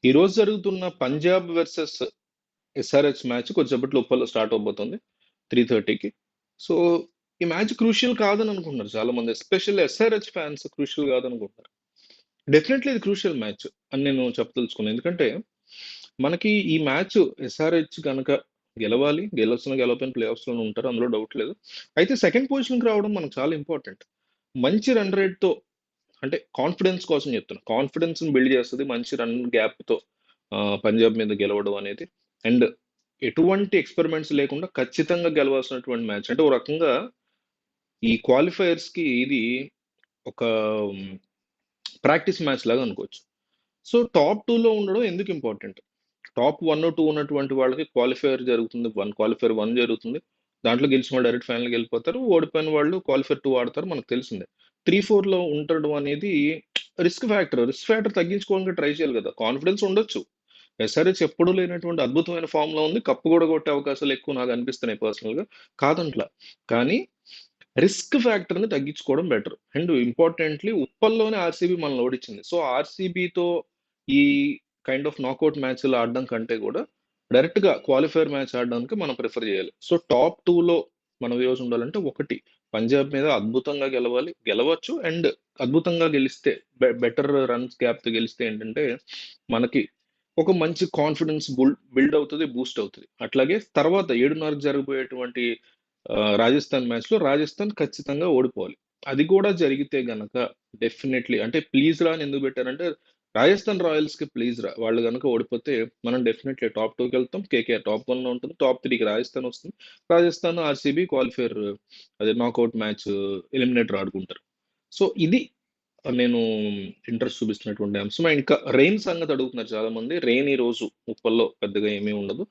ఈ రోజు జరుగుతున్న పంజాబ్ వర్సెస్ ఎస్ఆర్హెచ్ మ్యాచ్ కొద్దిసేపట్లో ఉప్పల్లో స్టార్ట్ అవబోతుంది 3:30కి. సో ఈ మ్యాచ్ క్రూషియల్ కాదని అనుకుంటున్నారు చాలా మంది, ఎస్పెషల్లీ ఎస్ఆర్హెచ్ ఫ్యాన్స్ క్రూషియల్ కాదనుకుంటున్నారు. డెఫినెట్లీ ఇది క్రూషియల్ మ్యాచ్ అని నేను చెప్పదలుచుకున్నాను. ఎందుకంటే మనకి ఈ మ్యాచ్ ఎస్ఆర్హెచ్ కనుక గెలవాలి, గెలవకపోయిన ప్లే ఆఫ్స్ లోనే ఉంటారు, అందులో డౌట్ లేదు. అయితే సెకండ్ పొజిషన్కి రావడం మనకు చాలా ఇంపార్టెంట్. మంచి రన్ రేట్ తో, అంటే కాన్ఫిడెన్స్ కోసం చెప్తున్నా, కాన్ఫిడెన్స్ బిల్డ్ చేస్తుంది మంచి రన్ గ్యాప్ తో పంజాబ్ మీద గెలవడం అనేది. అండ్ ఎటువంటి ఎక్స్పెరిమెంట్స్ లేకుండా ఖచ్చితంగా గెలవాల్సినటువంటి మ్యాచ్. అంటే ఒక రకంగా ఈ క్వాలిఫైయర్స్ కి ఇది ఒక ప్రాక్టీస్ మ్యాచ్ లాగా అనుకోవచ్చు. సో టాప్ టూలో ఉండడం ఎందుకు ఇంపార్టెంట్? టాప్ 1, 2 ఉన్నటువంటి వాళ్ళకి క్వాలిఫైయర్ జరుగుతుంది, క్వాలిఫైర్ 1 జరుగుతుంది. దాంట్లో గెలిచిన వాళ్ళు డైరెక్ట్ ఫైనల్కి వెళ్ళిపోతారు, ఓడిపోయిన వాళ్ళు క్వాలిఫైర్ 2 ఆడతారు, మనకు తెలిసిందే. 3-4లో ఉండడం అనేది రిస్క్ ఫ్యాక్టర్ తగ్గించుకోవడానికి ట్రై చేయాలి కదా. కాన్ఫిడెన్స్ ఉండొచ్చు, ఎస్ఆర్హెచ్ ఎప్పుడూ లేనటువంటి అద్భుతమైన ఫామ్ లో ఉంది, కప్పు కూడా కొట్టే అవకాశాలు ఎక్కువ నాకు అనిపిస్తున్నాయి పర్సనల్ గా, కాదంట్లా. కానీ రిస్క్ ఫ్యాక్టర్ ని తగ్గించుకోవడం బెటర్. అండ్ ఇంపార్టెంట్లీ ఉప్పల్లోనే ఆర్సీబీ మనల్ని ఓడించింది. సో ఆర్సీబీతో ఈ కైండ్ ఆఫ్ నాకౌట్ మ్యాచ్లు ఆడడం కంటే కూడా డైరెక్ట్ గా క్వాలిఫైర్ మ్యాచ్ ఆడడానికి మనం ప్రిఫర్ చేయాలి. సో టాప్ 2లో మనం ఈ రోజు ఉండాలంటే ఒకటి, పంజాబ్ మీద అద్భుతంగా గెలవచ్చు. అండ్ అద్భుతంగా గెలిస్తే, బెటర్ రన్స్ గ్యాప్ తో గెలిస్తే ఏంటంటే మనకి ఒక మంచి కాన్ఫిడెన్స్ బిల్డ్ అవుతుంది, బూస్ట్ అవుతుంది. అట్లాగే తర్వాత 7:30కి జరగబోయేటువంటి రాజస్థాన్ మ్యాచ్ లో రాజస్థాన్ ఖచ్చితంగా ఓడిపోవాలి. అది కూడా జరిగితే గనక డెఫినెట్లీ, అంటే ప్లీజ్ రా అని ఎందుకు పెట్టారంటే రాజస్థాన్ రాయల్స్ కి ప్లీజ్ రా, వాళ్ళు కనుక ఓడిపోతే మనం డెఫినెట్లీ టాప్ 2కి వెళ్తాం, కేకేఆర్ టాప్ 1 లో ఉంటుంది, టాప్ 3కి రాజస్థాన్ వస్తుంది. రాజస్థాన్ ఆర్సీబీ క్వాలిఫైర్, అదే నాకౌట్ మ్యాచ్ ఎలిమినేటర్ ఆడుకుంటారు. సో ఇది నేను ఇంట్రెస్ట్ చూపిస్తున్నటువంటి అంశం. ఇంకా రెయిన్ సంగతి అడుగుతున్నారు చాలా మంది. రెయిన్ ఈ రోజు ఉప్పల్లో పెద్దగా ఏమీ ఉండదు,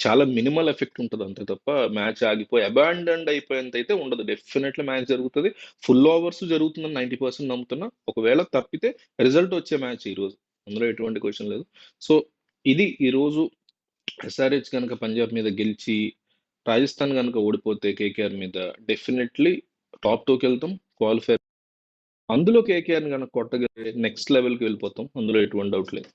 చాలా మినిమల్ ఎఫెక్ట్ ఉంటుంది అంతే తప్ప మ్యాచ్ ఆగిపోయి అబాండన్డ్ అయిపోయేంత అయితే ఉండదు. డెఫినెట్లీ మ్యాచ్ జరుగుతుంది, ఫుల్ ఓవర్స్ జరుగుతుందని 90% నమ్ముతున్నా. ఒకవేళ తప్పితే రిజల్ట్ వచ్చే మ్యాచ్ ఈ రోజు, అందులో ఎటువంటి క్వశ్చన్ లేదు. సో ఇది ఈ రోజు ఎస్ఆర్హెచ్ కనుక పంజాబ్ మీద గెలిచి రాజస్థాన్ కనుక ఓడిపోతే కేకేఆర్ మీద డెఫినెట్లీ టాప్ 2కి వెళ్తాం, క్వాలిఫై. అందులో కేకేఆర్ కనుక కొట్టగలిగే నెక్స్ట్ లెవెల్కి వెళ్ళిపోతాం, అందులో ఎటువంటి డౌట్ లేదు.